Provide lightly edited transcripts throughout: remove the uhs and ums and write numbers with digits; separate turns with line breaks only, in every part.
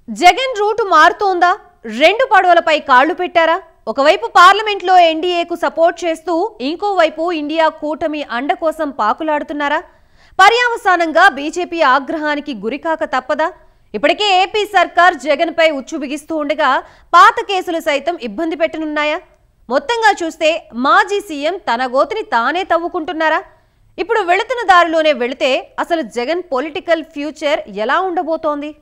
Jagan route మారుతోందా? రెండు పడవలపై కాళ్లు పెట్టారా? ఒకవైపు పార్లమెంట్లో ఎన్డీఏకు సపోర్ట్ చేస్తూ ఇంకోవైపు ఇండియా కూటమి అండ కోసం పాకులాడుతున్నారా? పర్యావసానంగా బీజేపీ ఆగ్రహానికి గురికాక తప్పదా? ఇప్పటికే ఏపీ సర్కార్ జగన్ పై ఉచ్చు బిగిస్తూ ఉండగా పాత కేసులు సైతం ఇబ్బంది పెట్టనున్నాయా? మొత్తంగా చూస్తే మాజీ సీఎం తన గోతిని తానే తవ్వుకుంటున్నారా? ఇప్పుడు వెళుతున్న దారిలోనే వెళితే అసలు జగన్ పొలిటికల్ ఫ్యూచర్ ఎలా ఉండబోతోంది?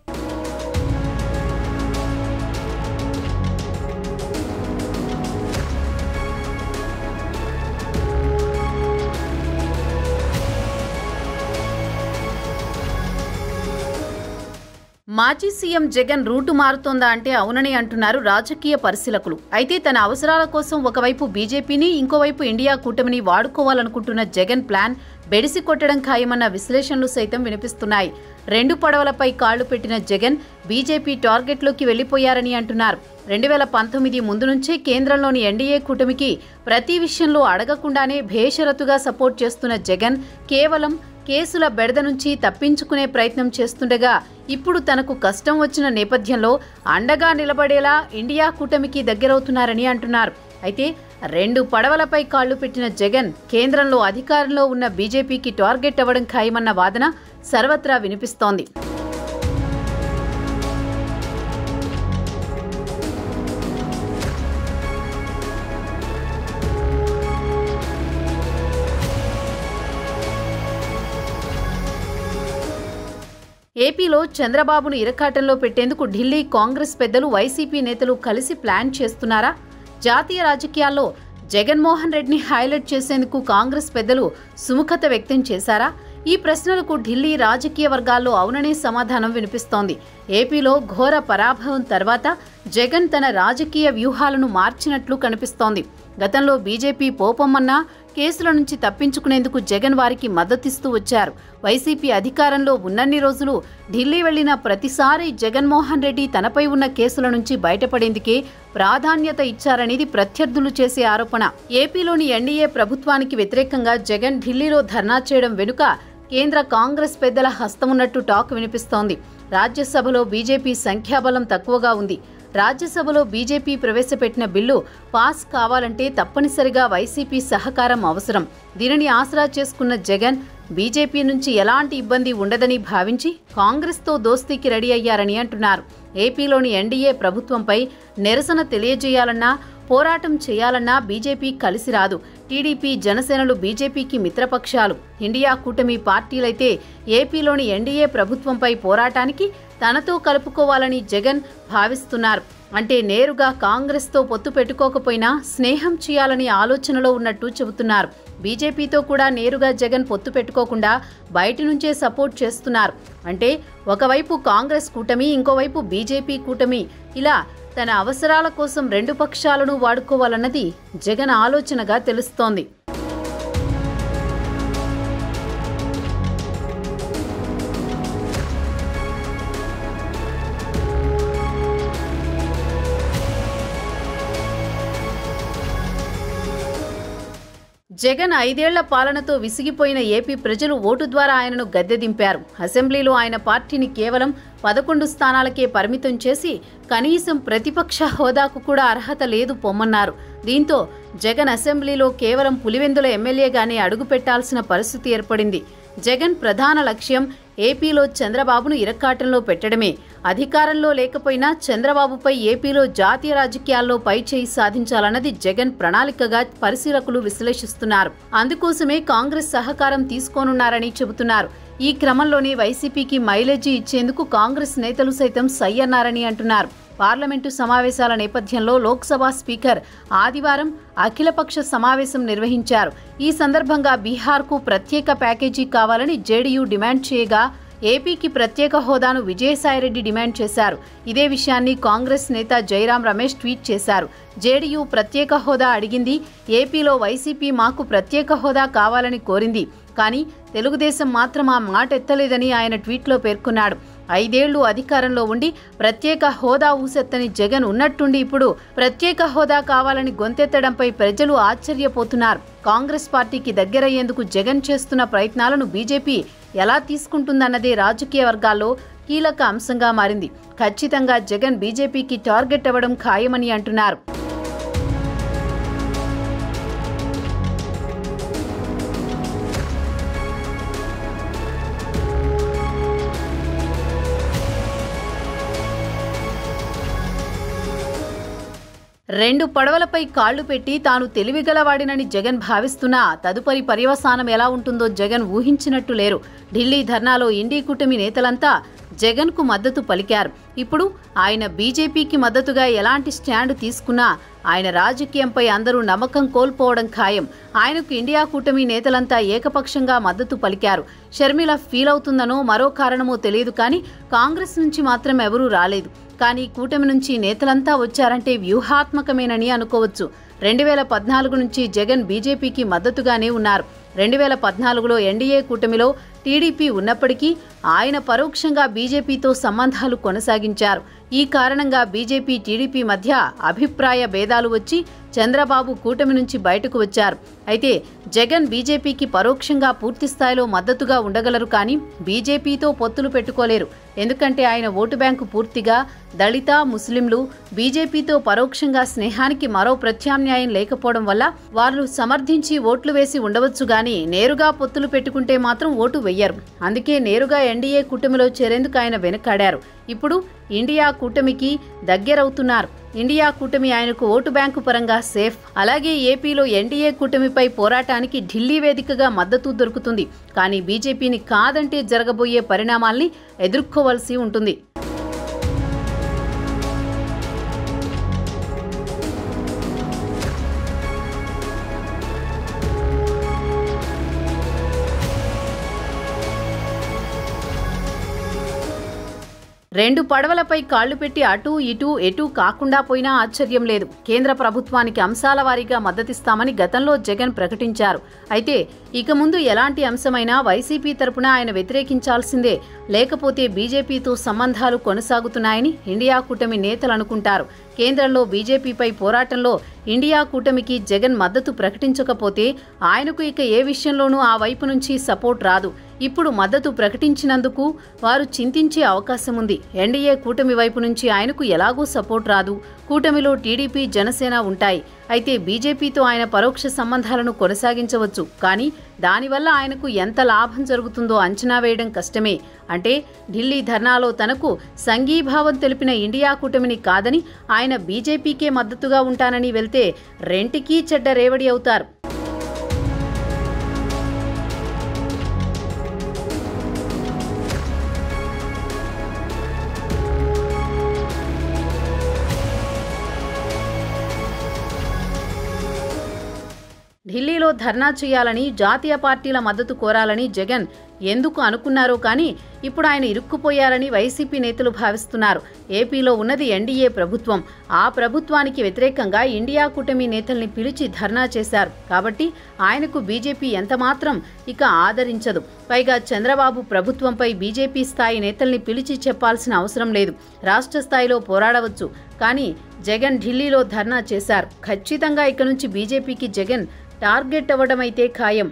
మాజీ సీఎం జగన్ రూటు మారుతోందా అంటే అవునని అంటున్నారు రాజకీయ పరిశీలకులు. అయితే తన అవసరాల కోసం ఒకవైపు బీజేపీని ఇంకోవైపు ఇండియా కూటమిని వాడుకోవాలనుకుంటున్న జగన్ ప్లాన్ బెడిసి కొట్టడం ఖాయమన్న విశ్లేషణలు సైతం వినిపిస్తున్నాయి. రెండు పడవలపై కాళ్లు పెట్టిన జగన్ బీజేపీ టార్గెట్లోకి వెళ్లిపోయారని అంటున్నారు. 2019 ముందు నుంచే కేంద్రంలోని ఎన్డీఏ కూటమికి ప్రతి విషయంలో అడగకుండానే భేషరతుగా సపోర్ట్ చేస్తున్న జగన్ కేవలం కేసుల బెడద నుంచి తప్పించుకునే ప్రయత్నం చేస్తుండగా ఇప్పుడు తనకు కష్టం వచ్చిన నేపథ్యంలో అండగా నిలబడేలా ఇండియా కూటమికి దగ్గరవుతున్నారని అంటున్నారు. అయితే రెండు పడవలపై కాళ్లు పెట్టిన జగన్ కేంద్రంలో అధికారంలో ఉన్న బీజేపీకి టార్గెట్ అవ్వడం ఖాయమన్న వాదన సర్వత్రా వినిపిస్తోంది. ఏపీలో చంద్రబాబును ఇరకాటంలో పెట్టేందుకు ఢిల్లీ కాంగ్రెస్ పెద్దలు వైసీపీ నేతలు కలిసి ప్లాన్ చేస్తున్నారా? జాతీయ రాజకీయాల్లో జగన్మోహన్ రెడ్డిని హైలైట్ చేసేందుకు కాంగ్రెస్ పెద్దలు సుముఖత వ్యక్తం చేశారా? ఈ ప్రశ్నలకు ఢిల్లీ రాజకీయ వర్గాల్లో అవుననే సమాధానం వినిపిస్తోంది. ఏపీలో ఘోర పరాభవం తర్వాత జగన్ తన రాజకీయ వ్యూహాలను మార్చినట్లు కనిపిస్తోంది. గతంలో బీజేపీ పోపమ్మన్నా కేసుల నుంచి తప్పించుకునేందుకు జగన్ వారికి మద్దతిస్తూ వచ్చారు. వైసీపీ అధికారంలో ఉన్నన్ని రోజులు ఢిల్లీ వెళ్లిన ప్రతిసారి జగన్మోహన్ రెడ్డి తనపై ఉన్న కేసుల నుంచి బయటపడేందుకే ప్రాధాన్యత ఇచ్చారనేది ప్రత్యర్థులు చేసే ఆరోపణ. ఏపీలోని ఎన్డీఏ ప్రభుత్వానికి వ్యతిరేకంగా జగన్ ఢిల్లీలో ధర్నా చేయడం వెనుక కేంద్ర కాంగ్రెస్ పెద్దల హస్తమున్నట్టు టాక్ వినిపిస్తోంది. రాజ్యసభలో బీజేపీ సంఖ్యాబలం తక్కువగా ఉంది. రాజ్యసభలో బీజేపీ ప్రవేశపెట్టిన బిల్లు పాస్ కావాలంటే తప్పనిసరిగా వైసీపీ సహకారం అవసరం. దీనిని ఆసరా చేసుకున్న జగన్ బీజేపీ నుంచి ఎలాంటి ఇబ్బంది ఉండదని భావించి కాంగ్రెస్తో దోస్తీకి రెడీ అయ్యారని అంటున్నారు. ఏపీలోని ఎన్డీఏ ప్రభుత్వంపై నిరసన తెలియజేయాలన్నా పోరాటం చేయాలన్నా బీజేపీ కలిసి రాదు. టీడీపీ జనసేనలు బీజేపీకి మిత్రపక్షాలు. ఇండియా కూటమి పార్టీలైతే ఏపీలోని ఎన్డీఏ ప్రభుత్వంపై పోరాటానికి తనతో కలుపుకోవాలని జగన్ భావిస్తున్నారు. అంటే నేరుగా కాంగ్రెస్తో పొత్తు పెట్టుకోకపోయినా స్నేహం చేయాలని ఆలోచనలో ఉన్నట్టు చెబుతున్నారు. బీజేపీతో కూడా నేరుగా జగన్ పొత్తు పెట్టుకోకుండా బయటి నుంచే సపోర్ట్ చేస్తున్నారు. అంటే ఒకవైపు కాంగ్రెస్ కూటమి, ఇంకోవైపు బీజేపీ కూటమి, ఇలా తన అవసరాల కోసం రెండు పక్షాలను వాడుకోవాలన్నది జగన్ ఆలోచనగా తెలుస్తోంది. జగన్ 5 ఏళ్ల పాలనతో విసిగిపోయిన ఏపీ ప్రజలు ఓటు ద్వారా ఆయనను గద్దె దింపారు. అసెంబ్లీలో ఆయన పార్టీని కేవలం 11 స్థానాలకే పరిమితం చేసి కనీసం ప్రతిపక్ష హోదాకు కూడా అర్హత లేదు పొమ్మన్నారు. దీంతో జగన్ అసెంబ్లీలో కేవలం పులివెందుల ఎమ్మెల్యేగానే అడుగుపెట్టాల్సిన పరిస్థితి ఏర్పడింది. జగన్ ప్రధాన లక్ష్యం ఏపీలో చంద్రబాబును ఇరకాటంలో పెట్టడమే. అధికారంలో లేకపోయినా చంద్రబాబుపై ఏపీలో జాతీయ రాజకీయాల్లో పైచేయి సాధించాలన్నది జగన్ ప్రణాళికగా పరిశీలకులు విశ్లేషిస్తున్నారు. అందుకోసమే కాంగ్రెస్ సహకారం తీసుకోనున్నారని చెబుతున్నారు. ఈ క్రమంలోనే వైసీపీకి మైలేజీ ఇచ్చేందుకు కాంగ్రెస్ నేతలు సైతం సై అన్నారని అంటున్నారు. పార్లమెంటు సమావేశాల నేపథ్యంలో లోక్సభ స్పీకర్ ఆదివారం అఖిలపక్ష సమావేశం నిర్వహించారు. ఈ సందర్భంగా బీహార్కు ప్రత్యేక ప్యాకేజీ కావాలని జేడీయూ డిమాండ్ చేయగా ఏపీకి ప్రత్యేక హోదాను విజయసాయిరెడ్డి డిమాండ్ చేశారు. ఇదే విషయాన్ని కాంగ్రెస్ నేత జైరాం రమేష్ ట్వీట్ చేశారు. జేడీయూ ప్రత్యేక హోదా అడిగింది, ఏపీలో వైసీపీ మాకు ప్రత్యేక హోదా కావాలని కోరింది. కానీ తెలుగుదేశం మాత్రం ఆ మాట ఎత్తలేదని ఆయన ట్వీట్లో పేర్కొన్నాడు. 5 ఏళ్లు అధికారంలో ఉండి ప్రత్యేక హోదా ఊసెత్తని జగన్ ఉన్నట్టుండి ఇప్పుడు ప్రత్యేక హోదా కావాలని గొంతెత్తడంపై ప్రజలు ఆశ్చర్యపోతున్నారు. కాంగ్రెస్ పార్టీకి దగ్గరయ్యేందుకు జగన్ చేస్తున్న ప్రయత్నాలను బీజేపీ ఎలా తీసుకుంటుందన్నదే రాజకీయ వర్గాల్లో కీలక అంశంగా మారింది. ఖచ్చితంగా జగన్ బీజేపీకి టార్గెట్ అవ్వడం ఖాయమని అంటున్నారు. రెండు పడవలపై కాళ్లు పెట్టి తాను తెలివిగలవాడినని జగన్ భావిస్తున్నా తదుపరి పర్యవసానం ఎలా ఉంటుందో జగన్ ఊహించినట్టు లేరు. ఢిల్లీ ధర్నాలో ఇండీ కూటమి నేతలంతా జగన్కు మద్దతు పలికారు. ఇప్పుడు ఆయన బీజేపీకి మద్దతుగా ఎలాంటి స్టాండ్ తీసుకున్నా ఆయన రాజకీయంపై అందరూ నమ్మకం కోల్పోవడం ఖాయం. ఆయనకు ఇండియా కూటమి నేతలంతా ఏకపక్షంగా మద్దతు పలికారు. షర్మిల ఫీల్ అవుతుందనో మరో కారణమో తెలియదు, కానీ కాంగ్రెస్ నుంచి మాత్రం ఎవరూ రాలేదు. కానీ కూటమి నుంచి నేతలంతా వచ్చారంటే వ్యూహాత్మకమేనని అనుకోవచ్చు. 2014 నుంచి జగన్ బీజేపీకి మద్దతుగానే ఉన్నారు. 2014లో ఎన్డీఏ కూటమిలో టీడీపీ ఉన్నప్పటికీ ఆయన పరోక్షంగా బీజేపీతో సంబంధాలు కొనసాగించారు. ఈ కారణంగా బీజేపీ టీడీపీ మధ్య అభిప్రాయ భేదాలు వచ్చి చంద్రబాబు కూటమి నుంచి బయటకు వచ్చారు. అయితే జగన్ బీజేపీకి పరోక్షంగా పూర్తిస్థాయిలో మద్దతుగా ఉండగలరు, కానీ బీజేపీతో పొత్తులు పెట్టుకోలేరు. ఎందుకంటే ఆయన ఓటు బ్యాంకు పూర్తిగా దళిత, ముస్లింలు. బీజేపీతో పరోక్షంగా స్నేహానికి మరో ప్రత్యామ్నాయం లేకపోవడం వల్ల వారు సమర్థించి ఓట్లు వేసి ఉండవచ్చు, గానీ నేరుగా పొత్తులు పెట్టుకుంటే మాత్రం ఓటు వెయ్యరు. అందుకే నేరుగా ఎన్డీఏ కూటమిలో చేరేందుకు ఆయన వెనకాడారు. ఇప్పుడు ఇండియా కూటమికి దగ్గరవుతున్నారు. ఇండియా కూటమి ఆయనకు ఓటు బ్యాంకు పరంగా సేఫ్. అలాగే ఏపీలో ఎన్డీఏ కూటమిపై పోరాటానికి ఢిల్లీ వేదికగా మద్దతు దొరుకుతుంది. కానీ బీజేపీని కాదంటే జరగబోయే పరిణామాల్ని ఎదుర్కోవాల్సి ఉంటుంది. రెండు పడవలపై కాళ్లు పెట్టి అటూ ఇటూ ఎటూ కాకుండా పోయినా ఆశ్చర్యం లేదు. కేంద్ర ప్రభుత్వానికి అంశాల వారీగా మద్దతిస్తామని గతంలో జగన్ ప్రకటించారు. అయితే ఇక ముందు ఎలాంటి అంశమైనా వైసీపీ తరపున ఆయన వ్యతిరేకించాల్సిందే. లేకపోతే బీజేపీతో సంబంధాలు కొనసాగుతున్నాయని ఇండియా కూటమి నేతలు అనుకుంటారు. కేంద్రంలో బీజేపీపై పోరాటంలో ఇండియా కూటమికి జగన్ మద్దతు ప్రకటించకపోతే ఆయనకు ఇక ఏ విషయంలోనూ ఆ వైపు నుంచి సపోర్ట్ రాదు. ఇప్పుడు మద్దతు ప్రకటించినందుకు వారు చింతించే అవకాశం ఉంది. ఎన్డీఏ కూటమి వైపు నుంచి ఆయనకు ఎలాగూ సపోర్ట్ రాదు. కూటమిలో టీడీపీ, జనసేన ఉంటాయి. అయితే బీజేపీతో ఆయన పరోక్ష సంబంధాలను కొనసాగించవచ్చు, కానీ దానివల్ల ఆయనకు ఎంత లాభం జరుగుతుందో అంచనా వేయడం కష్టమే. అంటే ఢిల్లీ ధర్నాలో తనకు సంఘీభావం తెలిపిన ఇండియా కూటమిని కాదని ఆయన బీజేపీకే మద్దతుగా ఉంటానని వెళ్తే రెంటికీ చెడ్డ రేవడి అవుతారు. ఢిల్లీలో ధర్నా చేయాలని, జాతీయ పార్టీల మద్దతు కోరాలని జగన్ ఎందుకు అనుకున్నారో కానీ ఇప్పుడు ఆయన ఇరుక్కుపోయారని వైసీపీ నేతలు భావిస్తున్నారు. ఏపీలో ఉన్నది ఎన్డీఏ ప్రభుత్వం. ఆ ప్రభుత్వానికి వ్యతిరేకంగా ఇండియా కూటమి నేతల్ని పిలిచి ధర్నా చేశారు. కాబట్టి ఆయనకు బీజేపీ ఎంతమాత్రం ఇక ఆదరించదు. పైగా చంద్రబాబు ప్రభుత్వంపై బీజేపీ స్థాయి నేతల్ని పిలిచి చెప్పాల్సిన అవసరం లేదు. రాష్ట్ర స్థాయిలో పోరాడవచ్చు. కానీ జగన్ ఢిల్లీలో ధర్నా చేశారు. ఖచ్చితంగా ఇక నుంచి బీజేపీకి జగన్ టార్గెట్ అవ్వడమైతే ఖాయం.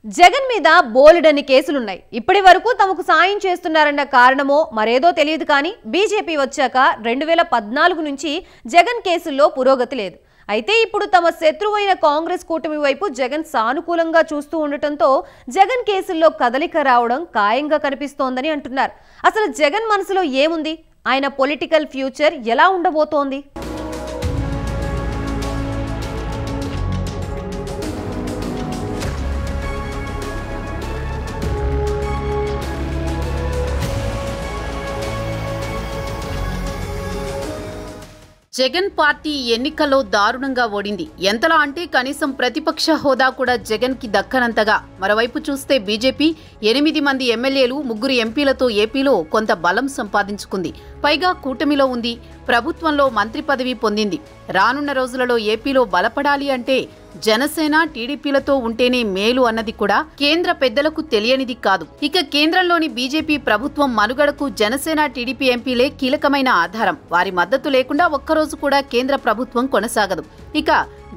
జగన్ మీద బోలెడన్ని కేసులున్నాయి. ఇప్పటి వరకు తమకు సాయం చేస్తున్నారన్న కారణమో మరేదో తెలియదు, కానీ బీజేపీ వచ్చాక 2014 నుంచి జగన్ కేసుల్లో పురోగతి లేదు. అయితే ఇప్పుడు తమ శత్రువైన కాంగ్రెస్ కూటమి వైపు జగన్ సానుకూలంగా చూస్తూ ఉండటంతో జగన్ కేసుల్లో కదలిక రావడం ఖాయంగా కనిపిస్తోందని అంటున్నారు. అసలు జగన్ మనసులో ఏముంది? ఆయన పొలిటికల్ ఫ్యూచర్ ఎలా ఉండబోతోంది?
జగన్ పార్టీ ఎన్నికల్లో దారుణంగా ఓడింది. ఎంతలా అంటే కనీసం ప్రతిపక్ష హోదా కూడా జగన్ కి దక్కనంతగా. మరోవైపు చూస్తే బీజేపీ 8 మంది ఎమ్మెల్యేలు, 3 ఎంపీలతో ఏపీలో కొంత బలం సంపాదించుకుంది. పైగా కూటమిలో ఉంది. ప్రభుత్వంలో మంత్రి పదవి పొందింది. రానున్న రోజులలో ఏపీలో బలపడాలి అంటే జనసేన టీడీపీలతో ఉంటేనే మేలు అన్నది కూడా కేంద్ర పెద్దలకు తెలియనిది కాదు. ఇక కేంద్రంలోని బీజేపీ ప్రభుత్వం మనుగడకు జనసేన టీడీపీ ఎంపీలే కీలకమైన ఆధారం. వారి మద్దతు లేకుండా ఒక్కరోజు కూడా కేంద్ర ప్రభుత్వం కొనసాగదు. ఇక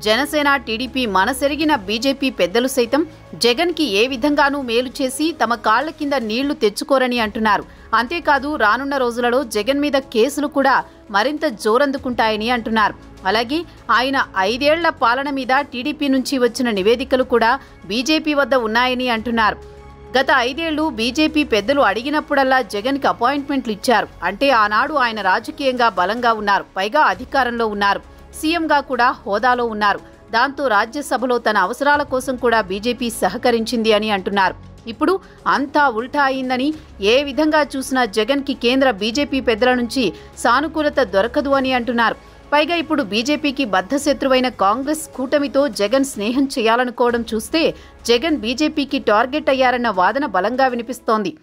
జనసేన టీడీపీ మనసెరిగిన బీజేపీ పెద్దలు సైతం జగన్ కి ఏ విధంగానూ మేలు చేసి తమ కాళ్ల కింద నీళ్లు తెచ్చుకోరని అంటున్నారు. అంతేకాదు రానున్న రోజులలో జగన్ మీద కేసులు కూడా మరింత జోరందుకుంటాయని అంటున్నారు. అలాగే ఆయన 5 ఏళ్ల పాలన మీద టీడీపీ నుంచి వచ్చిన నివేదికలు కూడా బీజేపీ వద్ద ఉన్నాయని అంటున్నారు. గత 5 ఏళ్లు బీజేపీ పెద్దలు అడిగినప్పుడల్లా జగన్ కి అపాయింట్మెంట్లు ఇచ్చారు. అంటే ఆనాడు ఆయన రాజకీయంగా బలంగా ఉన్నారు, పైగా అధికారంలో ఉన్నారు, సీఎంగా కూడా హోదాలో ఉన్నారు. దాంతో రాజ్యసభలో తన అవసరాల కోసం కూడా బీజేపీ సహకరించింది అని అంటున్నారు. ఇప్పుడు అంతా ఉల్టా అయిందని, ఏ విధంగా చూసినా జగన్ కి కేంద్ర బీజేపీ పెద్దల నుంచి సానుకూలత దొరకదు అని అంటున్నారు. పైగా ఇప్పుడు బీజేపీకి బద్ధశత్రువైన కాంగ్రెస్ కూటమితో జగన్ స్నేహం చేయాలనుకోవడం చూస్తే జగన్ బీజేపీకి టార్గెట్ అయ్యారన్న వాదన బలంగా వినిపిస్తోంది.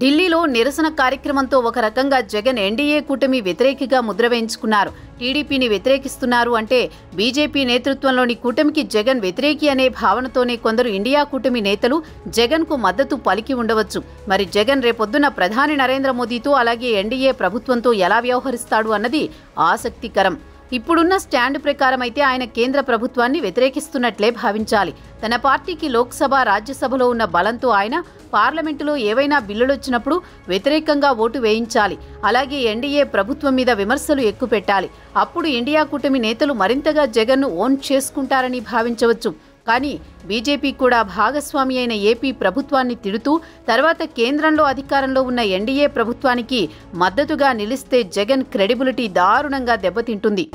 ఢిల్లీలో నిరసన కార్యక్రమంతో ఒక రకంగా జగన్ ఎన్డీఏ కూటమి వ్యతిరేకిగా ముద్ర వేయించుకున్నారు. టీడీపీని వ్యతిరేకిస్తున్నారు అంటే బీజేపీ నేతృత్వంలోని కూటమికి జగన్ వ్యతిరేకి అనే భావనతోనే కొందరు ఇండియా కూటమి నేతలు జగన్ కు మద్దతు పలికి ఉండవచ్చు. మరి జగన్ రేపొద్దున ప్రధాని నరేంద్ర మోదీతో అలాగే ఎన్డీఏ ప్రభుత్వంతో ఎలా వ్యవహరిస్తాడు అన్నది ఆసక్తికరం. ఇప్పుడున్న స్టాండ్ ప్రకారం అయితే ఆయన కేంద్ర ప్రభుత్వాన్ని వ్యతిరేకిస్తున్నట్లే భావించాలి. తన పార్టీకి లోక్సభ, రాజ్యసభలో ఉన్న బలంతో ఆయన పార్లమెంటులో ఏవైనా బిల్లులొచ్చినప్పుడు వ్యతిరేకంగా ఓటు వేయించాలి. అలాగే ఎన్డీఏ ప్రభుత్వం మీద విమర్శలు ఎక్కుపెట్టాలి. అప్పుడు ఇండియా కూటమి నేతలు మరింతగా జగన్ను ఓన్ చేసుకుంటారని భావించవచ్చు. కానీ బీజేపీ కూడా భాగస్వామి అయిన ఏపీ ప్రభుత్వాన్ని తిడుతూ తర్వాత కేంద్రంలో అధికారంలో ఉన్న ఎన్డీఏ ప్రభుత్వానికి మద్దతుగా నిలిస్తే జగన్ క్రెడిబిలిటీ దారుణంగా దెబ్బతింటుంది.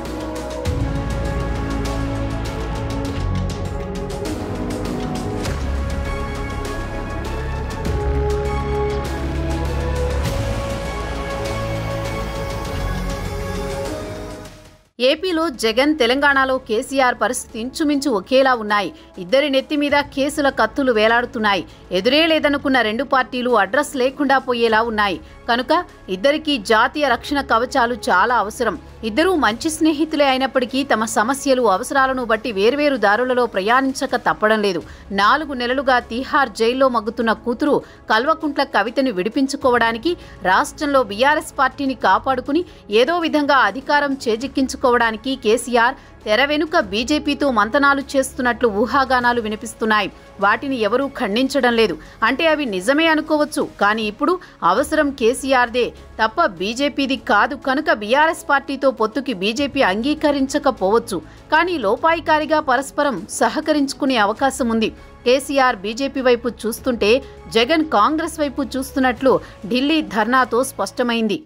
ఏపీలో జగన్, తెలంగాణలో కేసీఆర్ పరిస్థితి ఇంచుమించు ఒకేలా ఉన్నాయి. ఇద్దరి నెత్తి మీద కేసుల కత్తులు వేలాడుతున్నాయి. ఎదురే లేదనుకున్న రెండు పార్టీలు అడ్రస్ లేకుండా పోయేలా ఉన్నాయి. కనుక ఇద్దరికీ జాతీయ రక్షణ కవచాలు చాలా అవసరం. ఇద్దరూ మంచి స్నేహితులే అయినప్పటికీ తమ సమస్యలు, అవసరాలను బట్టి వేర్వేరు దారులలో ప్రయాణించక తప్పడం లేదు. 4 నెలలుగా తీహార్ జైల్లో మగ్గుతున్న కూతురు కల్వకుంట్ల కవితను విడిపించుకోవడానికి, రాష్ట్రంలో బీఆర్ఎస్ పార్టీని కాపాడుకుని ఏదో విధంగా అధికారం చేజిక్కించుకోవడానికి కేసీఆర్ తెర వెనుక బీజేపీతో మంతనాలు చేస్తున్నట్లు ఊహాగానాలు వినిపిస్తున్నాయి. వాటిని ఎవరూ ఖండించడం లేదు. అంటే అవి నిజమే అనుకోవచ్చు. కానీ ఇప్పుడు అవసరం కేసీఆర్దే తప్ప బీజేపీది కాదు. కనుక బీఆర్ఎస్ పార్టీతో పొత్తుకి బీజేపీ అంగీకరించకపోవచ్చు. కానీ లోపాయికారిగా పరస్పరం సహకరించుకునే అవకాశం ఉంది. కేసీఆర్ బీజేపీ వైపు చూస్తుంటే జగన్ కాంగ్రెస్ వైపు చూస్తున్నట్లు ఢిల్లీ ధర్నాతో స్పష్టమైంది.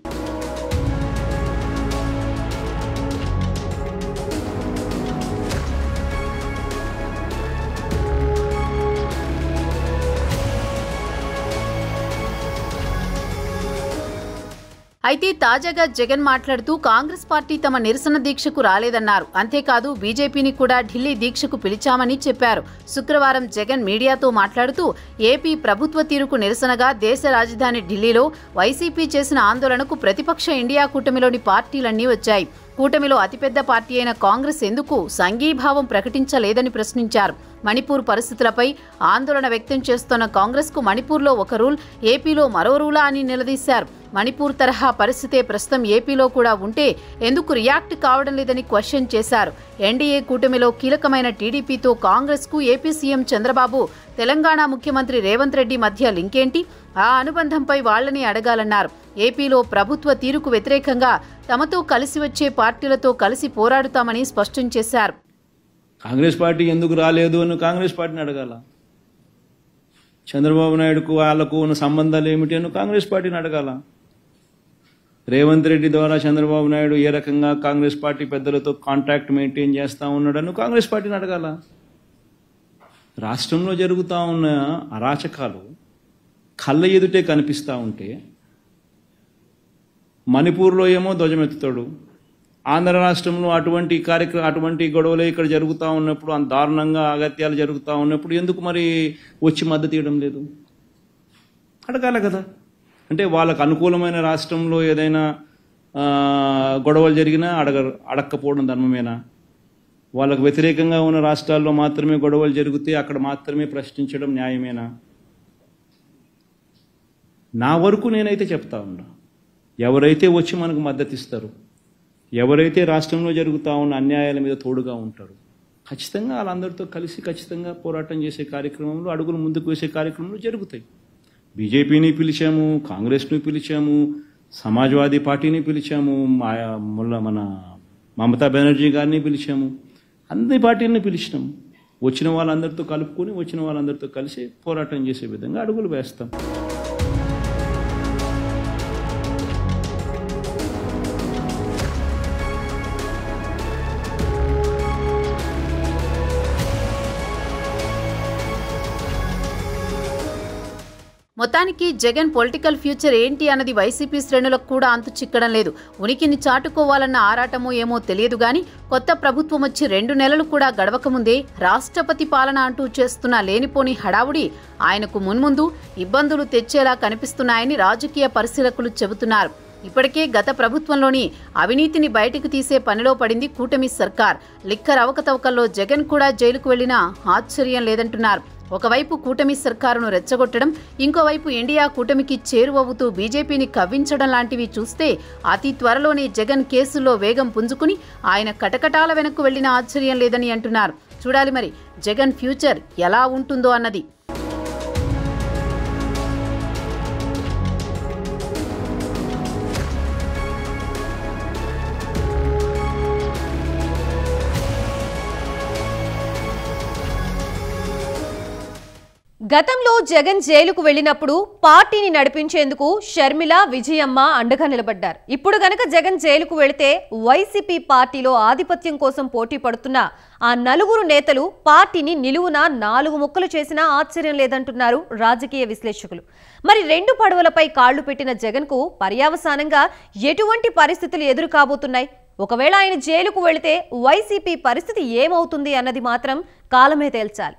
అయితే తాజాగా జగన్ మాట్లాడుతూ కాంగ్రెస్ పార్టీ తమ నిరసన దీక్షకు రాలేదన్నారు. అంతేకాదు బీజేపీని కూడా ఢిల్లీ దీక్షకు పిలిచామని చెప్పారు. శుక్రవారం జగన్ మీడియాతో మాట్లాడుతూ ఏపీ ప్రభుత్వ తీరుకు నిరసనగా దేశ రాజధాని ఢిల్లీలో వైసీపీ చేసిన ఆందోళనకు ప్రతిపక్ష ఇండియా కూటమిలోని పార్టీలన్నీ వచ్చాయి. కూటమిలో అతిపెద్ద పార్టీ అయిన కాంగ్రెస్ ఎందుకు సంఘీభావం ప్రకటించలేదని ప్రశ్నించారు. మణిపూర్ పరిస్థితులపై ఆందోళన వ్యక్తం చేస్తున్న కాంగ్రెస్కు మణిపూర్లో ఒక రూల్, ఏపీలో మరో రూలా అని నిలదీశారు. మణిపూర్ తరహా పరిస్థితే ప్రస్తుతం ఏపీలో కూడా ఉంటే ఎందుకు రియాక్ట్ కావడం లేదని క్వశ్చన్ చేశారు. ఎన్డీఏ కూటమిలో కీలకమైన టీడీపీతో కాంగ్రెస్కు ఏపీ సీఎం చంద్రబాబు, తెలంగాణ ముఖ్యమంత్రి రేవంత్ రెడ్డి మధ్య లింకేంటి? ఆ అనుబంధంపై వాళ్లని అడగాలన్నారు. ఏపీలో ప్రభుత్వ తీరుకు వ్యతిరేకంగా తమతో కలిసి వచ్చే పార్టీలతో కలిసి పోరాడుతామని స్పష్టం చేశారు.
కాంగ్రెస్ పార్టీ ఎందుకు రాలేదు అని కాంగ్రెస్ పార్టీని అడగాల. చంద్రబాబు నాయుడుకు వాళ్లకు ఉన్న సంబంధాలు ఏమిటి అని కాంగ్రెస్ పార్టీని అడగాల. రేవంత్ రెడ్డి ద్వారా చంద్రబాబు నాయుడు ఏ రకంగా కాంగ్రెస్ పార్టీ పెద్దలతో కాంటాక్ట్ మెయింటైన్ చేస్తా ఉన్నాడని కాంగ్రెస్ పార్టీని అడగాల. రాష్ట్రంలో జరుగుతూ ఉన్న అరాచకాలు కళ్ళ ఎదుటే కనిపిస్తూ ఉంటే మణిపూర్లో ఏమో ధ్వజమెత్తుతాడు, ఆంధ్ర రాష్ట్రంలో అటువంటి గొడవలే ఇక్కడ జరుగుతూ ఉన్నప్పుడు, అంత దారుణంగా అగత్యాలు జరుగుతూ ఉన్నప్పుడు ఎందుకు మరి వచ్చి మద్దతు ఇవ్వడం లేదు? అడగాల కదా. అంటే వాళ్ళకు అనుకూలమైన రాష్ట్రంలో ఏదైనా గొడవలు జరిగినా అడక్కపోవడం ధర్మమేనా? వాళ్ళకు వ్యతిరేకంగా ఉన్న రాష్ట్రాల్లో మాత్రమే గొడవలు జరిగితే అక్కడ మాత్రమే ప్రశ్నించడం న్యాయమేనా? నా వరకు నేనైతే చెప్తా ఉన్నా, ఎవరైతే వచ్చి మనకు మద్దతు ఇస్తారు, ఎవరైతే రాష్ట్రంలో జరుగుతూ ఉన్న అన్యాయాల మీద తోడుగా ఉంటారు, ఖచ్చితంగా వాళ్ళందరితో కలిసి ఖచ్చితంగా పోరాటం చేసే కార్యక్రమంలో, అడుగులు ముందుకు వేసే కార్యక్రమంలో జరుగుతాయి. బీజేపీని పిలిచాము, కాంగ్రెస్ను పిలిచాము, సమాజ్వాదీ పార్టీని పిలిచాము, మన మమతా బెనర్జీ గారిని పిలిచాము, అన్ని పార్టీలను పిలిచినాము. వచ్చిన వాళ్ళందరితో కలుపుకొని, వచ్చిన వాళ్ళందరితో కలిసి పోరాటం చేసే విధంగా అడుగులు వేస్తాం.
మొత్తానికి జగన్ పొలిటికల్ ఫ్యూచర్ ఏంటి అన్నది వైసీపీ శ్రేణులకు కూడా అంతు చిక్కడం లేదు. ఉనికిని చాటుకోవాలన్న ఆరాటమో ఏమో తెలియదు గాని, కొత్త ప్రభుత్వం వచ్చి 2 నెలలు కూడా గడవకముందే రాష్ట్రపతి పాలన అంటూ చేస్తున్న లేనిపోని హడావుడి ఆయనకు మున్ముందు ఇబ్బందులు తెచ్చేలా కనిపిస్తున్నాయని రాజకీయ పరిశీలకులు చెబుతున్నారు. ఇప్పటికే గత ప్రభుత్వంలోని అవినీతిని బయటకు తీసే పనిలో పడింది కూటమి సర్కార్. లిక్కర్ అవకతవకల్లో జగన్ కూడా జైలుకు వెళ్లినా ఆశ్చర్యం లేదంటున్నారు. ఒకవైపు కూటమి సర్కారును రెచ్చగొట్టడం, ఇంకోవైపు ఇండియా కూటమికి చేరువవుతూ బీజేపీని కవ్వించడం లాంటివి చూస్తే అతి త్వరలోనే జగన్ కేసుల్లో వేగం పుంజుకుని ఆయన కటకటాల వెనక్కు వెళ్లిన ఆశ్చర్యం లేదని అంటున్నారు. చూడాలి మరి జగన్ ఫ్యూచర్ ఎలా ఉంటుందో అన్నది.
గతంలో జగన్ జైలుకు వెళ్లినప్పుడు పార్టీని నడిపించేందుకు షర్మిల, విజయమ్మ అండగా నిలబడ్డారు. ఇప్పుడు గనక జగన్ జైలుకు వెళితే వైసీపీ పార్టీలో ఆధిపత్యం కోసం పోటీ పడుతున్న ఆ 4 నేతలు పార్టీని నిలువున 4 ముక్కలు చేసినా ఆశ్చర్యం లేదంటున్నారు రాజకీయ విశ్లేషకులు. మరి 2 పడవలపై కాళ్లు పెట్టిన జగన్కు పర్యావసానంగా ఎటువంటి పరిస్థితులు ఎదురు కాబోతున్నాయి? ఒకవేళ ఆయన జైలుకు వెళితే వైసీపీ పరిస్థితి ఏమవుతుంది అన్నది మాత్రం కాలమే తేల్చాలి.